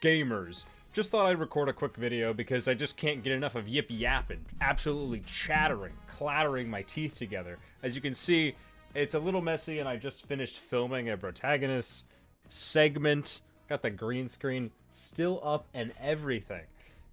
Gamers. Just thought I'd record a quick video because I just can't get enough of yip yapping, absolutely chattering, clattering my teeth together. As you can see, it's a little messy and I just finished filming a protagonist segment, got the green screen still up and everything.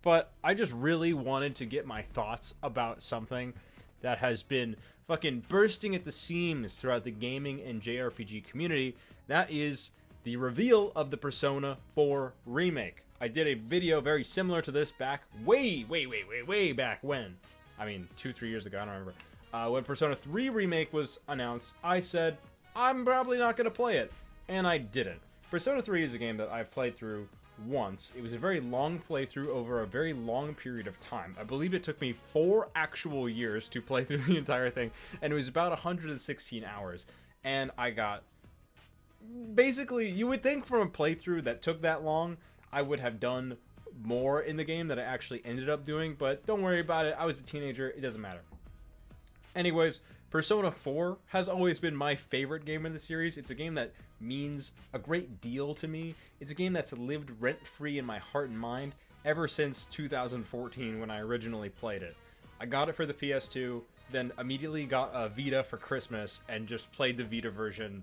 But I just really wanted to get my thoughts about something that has been fucking bursting at the seams throughout the gaming and JRPG community. That is the reveal of the Persona 4 Remake. I did a video very similar to this back way back when. I mean, 2-3 years ago, I don't remember. When Persona 3 Remake was announced, I said, I'm probably not going to play it. And I didn't. Persona 3 is a game that I've played through once. It was a very long playthrough over a very long period of time. I believe it took me 4 actual years to play through the entire thing, and it was about 116 hours. And I got... Basically, you would think from a playthrough that took that long, I would have done more in the game that I actually ended up doing, but don't worry about it. I was a teenager. It doesn't matter. Anyways, Persona 4 has always been my favorite game in the series. It's a game that means a great deal to me. It's a game that's lived rent-free in my heart and mind ever since 2014 when I originally played it. I got it for the PS2, then immediately got a Vita for Christmas and just played the Vita version,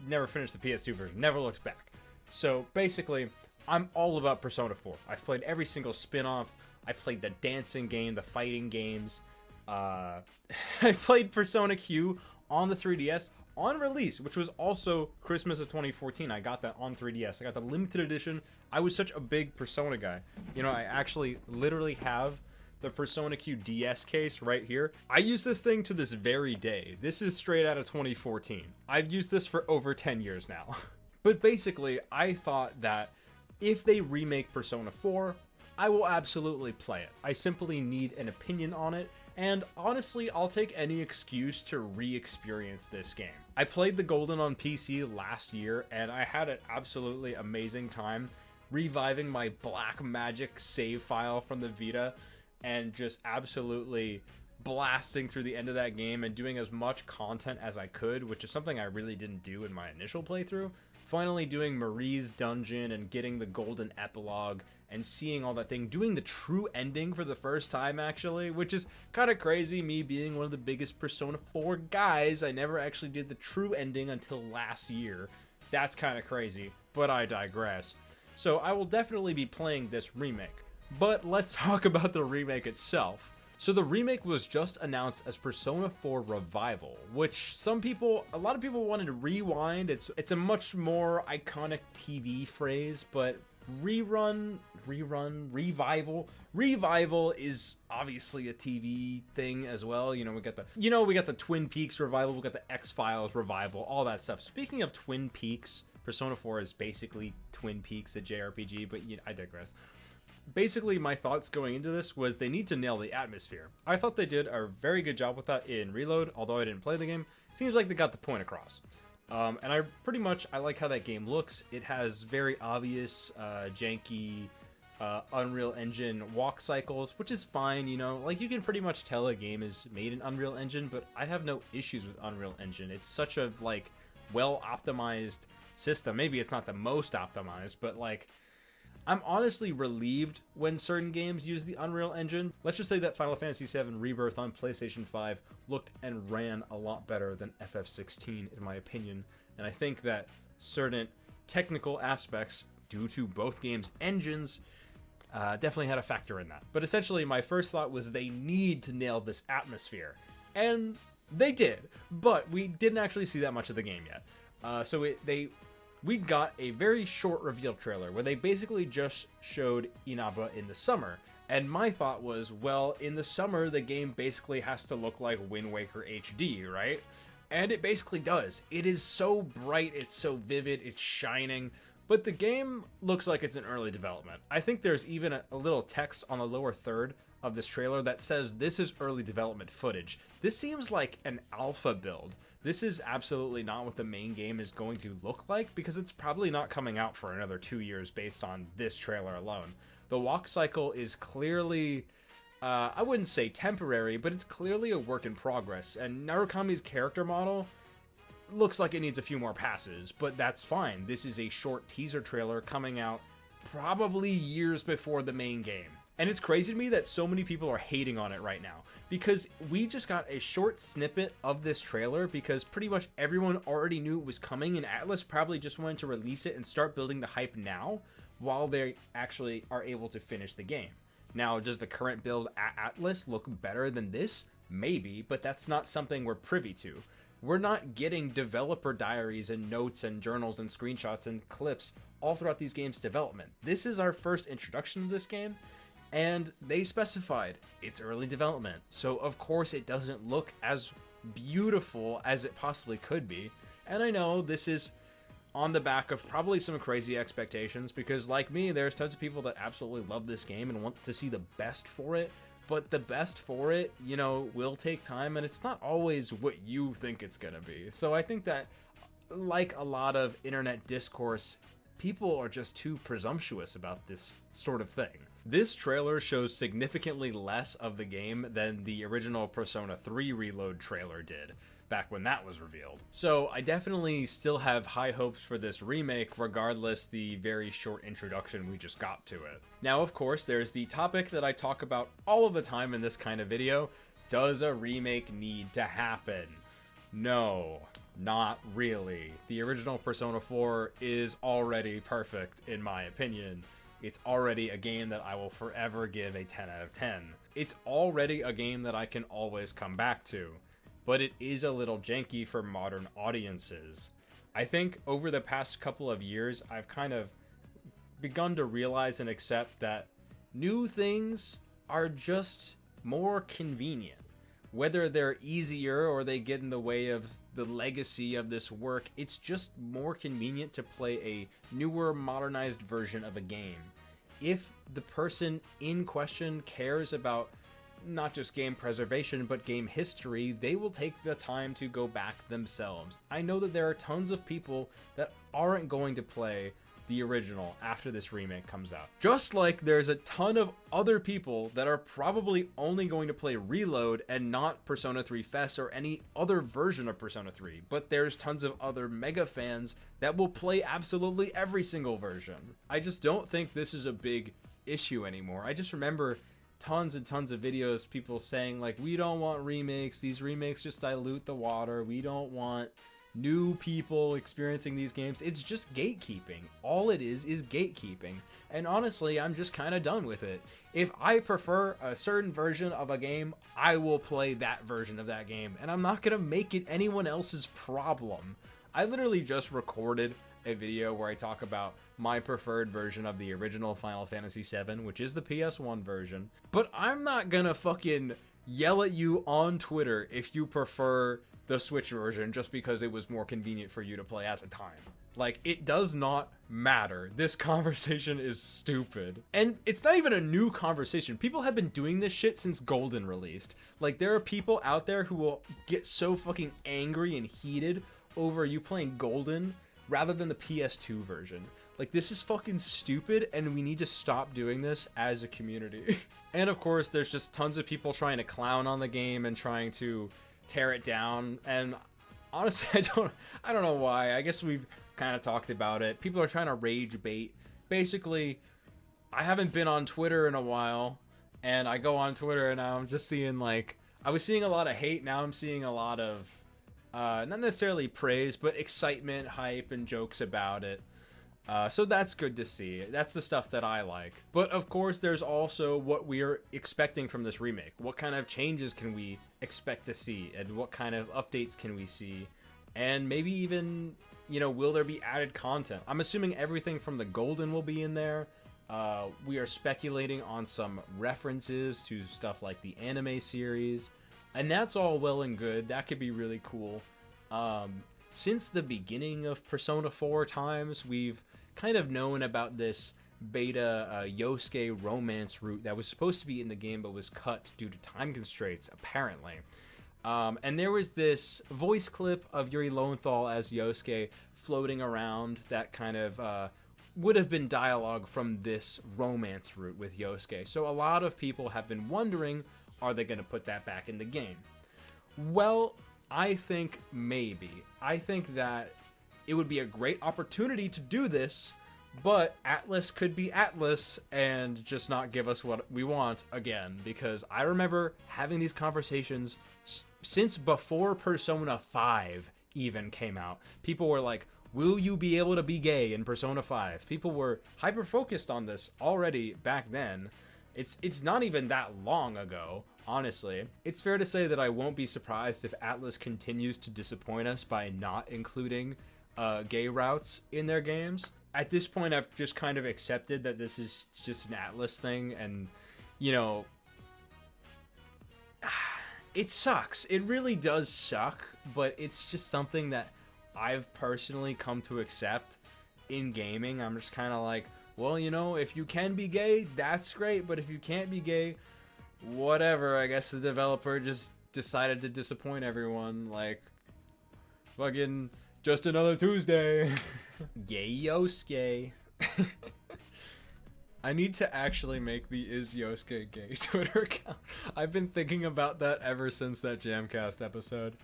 never finished the PS2 version, never looked back. So basically, I'm all about Persona 4. I've played every single spin-off. I played the dancing game, the fighting games. I played Persona Q on the 3DS on release, which was also Christmas of 2014. I got that on 3DS. I got the limited edition. I was such a big Persona guy. You know, I actually literally have the Persona Q DS case right here. I use this thing to this very day. This is straight out of 2014. I've used this for over 10 years now. But basically, I thought that if they remake Persona 4, I will absolutely play it. I simply need an opinion on it. And honestly, I'll take any excuse to re-experience this game. I played the Golden on PC last year, and I had an absolutely amazing time reviving my Black Magic save file from the Vita and just absolutely blasting through the end of that game and doing as much content as I could, which is something I really didn't do in my initial playthrough. Finally doing Marie's dungeon and getting the golden epilogue and seeing all that thing, doing the true ending for the first time actually, which is kind of crazy, me being one of the biggest Persona 4 guys. I never actually did the true ending until last year. That's kind of crazy, but I digress. So I will definitely be playing this remake, but let's talk about the remake itself. So the remake was just announced as Persona 4 Revival, which a lot of people wanted to rewind. It's a much more iconic TV phrase, but revival is obviously a TV thing as well. We got the Twin Peaks revival, we got the X-Files revival, all that stuff. Speaking of Twin Peaks, Persona 4 is basically Twin Peaks, a JRPG, but I digress. Basically, my thoughts going into this was they need to nail the atmosphere. I thought they did a very good job with that in Reload, although I didn't play the game. It seems like they got the point across. And I like how that game looks. It has very obvious, janky, Unreal Engine walk cycles, which is fine, Like, you can pretty much tell a game is made in Unreal Engine, but I have no issues with Unreal Engine. It's such a, well-optimized system. Maybe it's not the most optimized, but, I'm honestly relieved when certain games use the Unreal Engine. Let's just say that Final Fantasy VII Rebirth on PlayStation 5 looked and ran a lot better than FF16, in my opinion. And I think that certain technical aspects, due to both games' engines, definitely had a factor in that. But essentially, my first thought was they need to nail this atmosphere. And they did, but we didn't actually see that much of the game yet. We got a very short reveal trailer where they basically just showed Inaba in the summer. And my thought was, well, in the summer, the game basically has to look like Wind Waker HD, right? And it basically does. It is so bright, it's so vivid, it's shining, but the game looks like it's in early development. I think there's even a little text on the lower third of this trailer that says this is early development footage. This seems like an alpha build. This is absolutely not what the main game is going to look like, because it's probably not coming out for another 2 years based on this trailer alone. The walk cycle is clearly, I wouldn't say temporary, but it's clearly a work in progress, and Narukami's character model looks like it needs a few more passes, but that's fine. This is a short teaser trailer coming out probably years before the main game. And it's crazy to me that so many people are hating on it right now, because we just got a short snippet of this trailer because pretty much everyone already knew it was coming, and Atlas probably just wanted to release it and start building the hype now while they actually are able to finish the game. Now, does the current build at Atlas look better than this? Maybe, but that's not something we're privy to. We're not getting developer diaries and notes and journals and screenshots and clips all throughout these games' development. This is our first introduction to this game, and they specified it's early development, so of course it doesn't look as beautiful as it possibly could be. And I know this is on the back of probably some crazy expectations, because like me, there's tons of people that absolutely love this game and want to see the best for it, but the best for it, you know, will take time, and it's not always what you think it's gonna be. So I think that, like a lot of internet discourse, people are just too presumptuous about this sort of thing. This trailer shows significantly less of the game than the original Persona 3 Reload trailer did back when that was revealed. So I definitely still have high hopes for this remake, regardless the very short introduction we just got to it. Now, of course, there's the topic that I talk about all of the time in this kind of video. Does a remake need to happen? No, not really. The original Persona 4 is already perfect, in my opinion. It's already a game that I will forever give a 10 out of 10. It's already a game that I can always come back to, but it is a little janky for modern audiences. I think over the past couple of years, I've kind of begun to realize and accept that new things are just more convenient. Whether they're easier or they get in the way of the legacy of this work, it's just more convenient to play a newer, modernized version of a game. If the person in question cares about not just game preservation, but game history, they will take the time to go back themselves. I know that there are tons of people that aren't going to play the original after this remake comes out. Just like there's a ton of other people that are probably only going to play Reload and not Persona 3 FES or any other version of Persona 3, but there's tons of other mega fans that will play absolutely every single version. I just don't think this is a big issue anymore. I just remember tons and tons of videos, people saying like, we don't want remakes, these remakes just dilute the water, we don't want new people experiencing these games. It's just gatekeeping. All it is gatekeeping. And honestly, I'm just kind of done with it. If I prefer a certain version of a game, I will play that version of that game, and I'm not gonna make it anyone else's problem. I literally just recorded a video where I talk about my preferred version of the original Final Fantasy VII, which is the PS1 version, but I'm not gonna fucking yell at you on Twitter if you prefer the Switch version just because it was more convenient for you to play at the time. Like, it does not matter. This conversation is stupid. And it's not even a new conversation. People have been doing this shit since Golden released. Like, there are people out there who will get so fucking angry and heated over you playing Golden rather than the PS2 version. Like, this is fucking stupid, and we need to stop doing this as a community. And of course, there's just tons of people trying to clown on the game and trying to tear it down, and honestly, I don't know why. I guess we've kind of talked about it. People are trying to rage bait. Basically, I haven't been on Twitter in a while, and I go on Twitter and I'm just seeing, like, I was seeing a lot of hate, now I'm seeing a lot of not necessarily praise, but excitement, hype, and jokes about it. So that's good to see. That's the stuff that I like. But of course, there's also what we're expecting from this remake. What kind of changes can we expect to see? And what kind of updates can we see? And maybe even, you know, will there be added content? I'm assuming everything from the Golden will be in there. We are speculating on some references to stuff like the anime series. And that's all well and good. That could be really cool. Since the beginning of Persona 4 times, we've kind of known about this beta Yosuke romance route that was supposed to be in the game but was cut due to time constraints, apparently. And there was this voice clip of Yuri Lowenthal as Yosuke floating around that kind of would have been dialogue from this romance route with Yosuke. So a lot of people have been wondering, are they going to put that back in the game? Well, I think maybe. I think that it would be a great opportunity to do this, But Atlas could be Atlas and just not give us what we want again, because I remember having these conversations since before Persona 5 even came out. People were like, will you be able to be gay in Persona 5? People were hyper focused on this already back then. It's not even that long ago, honestly. It's fair to say that I won't be surprised if Atlas continues to disappoint us by not including gay routes in their games. At this point, I've just kind of accepted that this is just an Atlas thing, and, you know, it sucks. It really does suck, but it's just something that I've personally come to accept in gaming. I'm just kind of like, well, you know, if you can be gay, that's great, but if you can't be gay, whatever. I guess the developer just decided to disappoint everyone. Like, fucking just another Tuesday. Yay Yosuke. I need to actually make the Is Yosuke Gay Twitter account. I've been thinking about that ever since that Jamcast episode.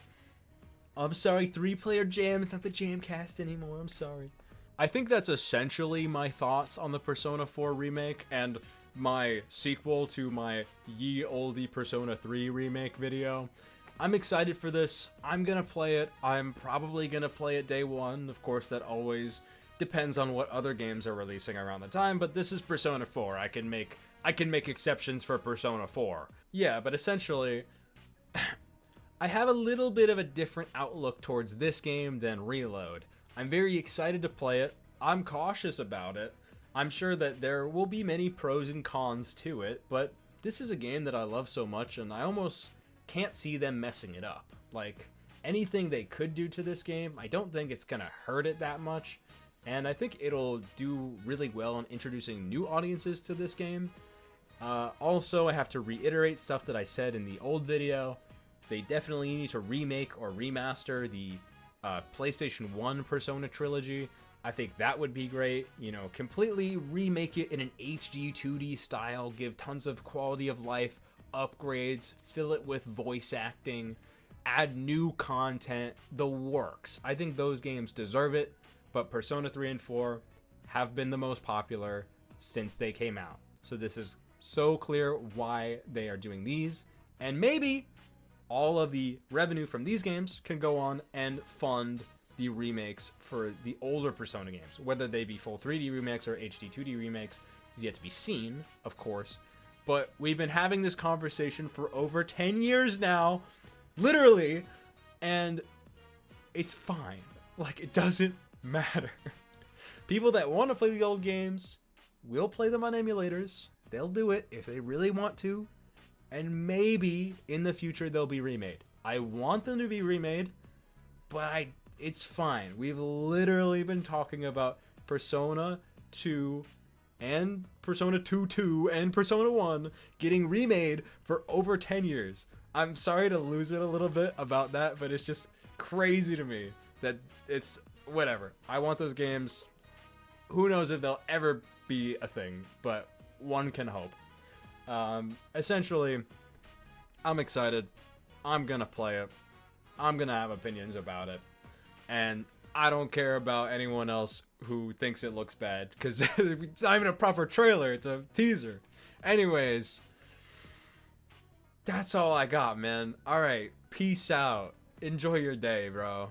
I'm sorry, 3-player jam. It's not the Jamcast anymore. I'm sorry. I think that's essentially my thoughts on the Persona 4 remake and my sequel to my ye olde Persona 3 remake video. I'm excited for this. I'm gonna play it. I'm probably gonna play it day one. Of course, that always depends on what other games are releasing around the time, but this is Persona 4. I can make exceptions for Persona 4. Yeah, but essentially, I have a little bit of a different outlook towards this game than Reload. I'm very excited to play it. I'm cautious about it. I'm sure that there will be many pros and cons to it, but this is a game that I love so much, and I almost can't see them messing it up. Like, anything they could do to this game, I don't think it's gonna hurt it that much, and I think it'll do really well in introducing new audiences to this game. Also, I have to reiterate stuff that I said in the old video. They definitely need to remake or remaster the PlayStation 1 Persona trilogy. I think that would be great. You know, completely remake it in an HD 2D style, give tons of quality of life upgrades, fill it with voice acting, add new content, the works. I think those games deserve it, but Persona 3 and 4 have been the most popular since they came out. So this is so clear why they are doing these, and maybe all of the revenue from these games can go on and fund the remakes for the older Persona games. Whether they be full 3D remakes or HD 2D remakes is yet to be seen, of course. But we've been having this conversation for over 10 years now, literally, and it's fine. Like, it doesn't matter. People that want to play the old games will play them on emulators. They'll do it if they really want to. And maybe in the future they'll be remade. I want them to be remade, but it's fine. We've literally been talking about Persona 2 and Persona 2 and Persona 1 getting remade for over 10 years. I'm sorry to lose it a little bit about that, but it's just crazy to me that it's whatever. I want those games. Who knows if they'll ever be a thing, but one can hope. Essentially, I'm excited. I'm gonna play it. I'm gonna have opinions about it. And I don't care about anyone else who thinks it looks bad, because it's not even a proper trailer, it's a teaser. Anyways, that's all I got, man. Alright, peace out. Enjoy your day, bro.